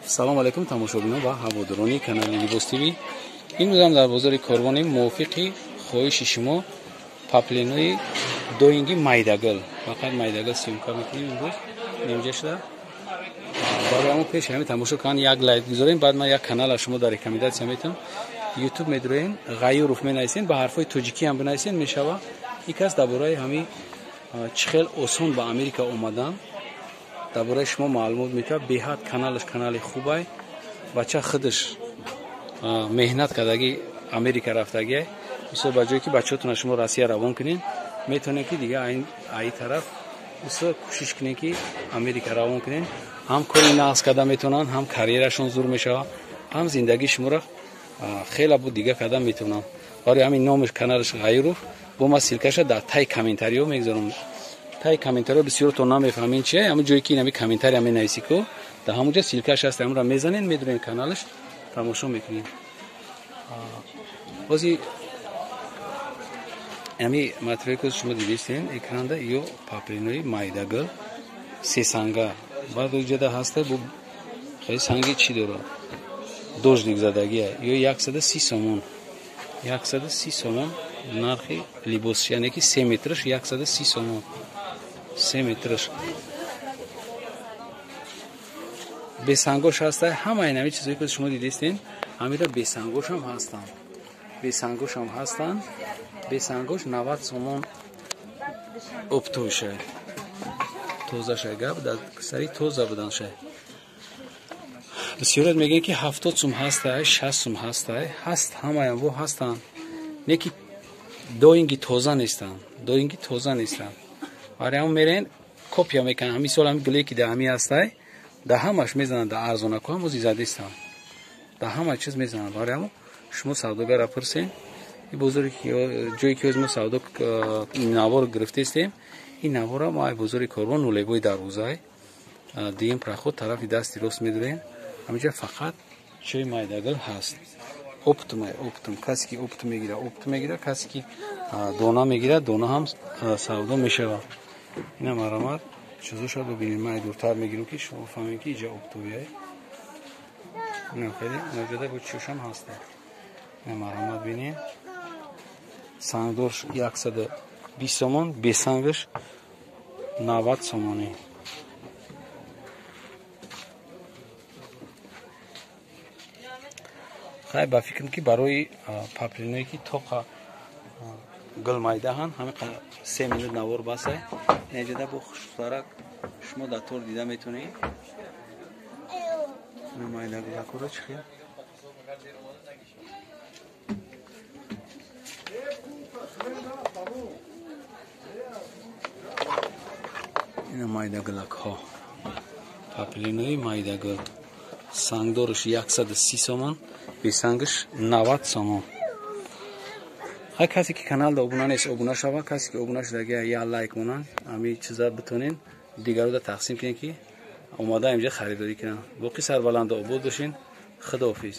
سلام علیکم تماشاگران و هواداران کانال لیباس تیوی. این روز هم در بازار کاروان موافقی خواهش شما پاپلینوی دوینگی مایدگل فقط مایدگل سیمکار میکنیم. امروز نمیجه شده برای همون پیش همه تماشا کن یک لایک بذارین. بعد من یک کانال شما در ریکامنداسیون میتونم یوتیوب میدروین غیروف مینایسین با حرفای تاجیکی هم بنایسین میشوه. یک از درباره همین چخیل اوسون با امریکا اومدن درباره شما معلومات میده. بهاد کانالش کانال خوبه. بچه خودش مهنت کردگی امریکا رفتگی مثلا بجایی که بچه‌تون شما روسیه روان کنین میتونن که دیگه این طرف مثلا کوشش کنین که امریکا روان کنین. هم کاری ناز کردن میتونن، هم کاریرشون زور میشه، هم زندگی شما را خیلی بود دیگه کردن میتونن. برای همین نامش کانالش غیروف با ما سیلکش در تای کامنتاریو میگذارم. تای کامنتاریو بسیار تو نمیفهمین چیه، همون جایی که نمی کامنتاری هم نویسی کو در همونجا سیلکش هست همون را میزنین میدونین کانالش تماشا میکنین. بازی امی مطلبی که شما دیدین اکراندا یو پاپلینوی مایدگل سه سانگا بعد وجوده هسته بو خیلی سانگی چی داره دوش دیگ زدگیه یو 130 سومون 130 سومون نرخی لیباس یعنی که 3 مترش 130 سومون 3 مترش بسانگوش هسته. همه اینمی چیزایی که شما دیدین همیشه بسانگوش هم هستن. بسانگوش هم هستن. بسانگوش 90 سومون اپتوشه توزه شگب در سری توزه بدن شه. بسیارت میگن که 70 سوم هسته 60 سوم هسته هست. همه هم و هستن. نه که دوینگی توزه نیستن. دوینگی توزه نیستن. برای هم میرین کپیا میکنن. همین سال هم گلی که در همی هسته در همش میزنن. در ارزونه که هم زیاده استن. در همه چیز میزنن. برای هم شما سوداگر را پرسین. این بزرگی جایی که از ما سودا این نوار گرفته استیم این نوار را ما بزرگی کاروان نولیبوی در روزای دیم پر خود طرفی دستی راست میداریم. همینجا فقط چای مایدگل هست. اپتوم کسی که اپتوم میگیره کسی که دونا میگیره دونا هم سودا میشه. اینا مرامت چیزوش رو ببینید. من دورتر میگیرم که شما فهمین که اینجا اپتومیه اینا خیلی موجوده بود چوش هم هسته. اینا مرامت بینید سانگدورش 120 سومون بسانگش 90 سومونی. خیلی با فکرم که برای پاپلینوی که توقع گل مایده هن همه 3 منوت نوار باسه نجده با خوشترک شما در طور دیده میتونی مایده گل اکورا چی خیلی این مایده گلک ها پاپلینوی مایده گل سانگدورش 130 سومن بسانگش 90 سومن. هر کسی که کانال دا ابونه نیست ابونه شوه. کسی که ابونه شده یا لایک مونن همین چیزا بتونین دیگر رو تقسیم کنین که اومده اینجا خریداری کنن. باقی سربلند آباد باشین. خداحافظ.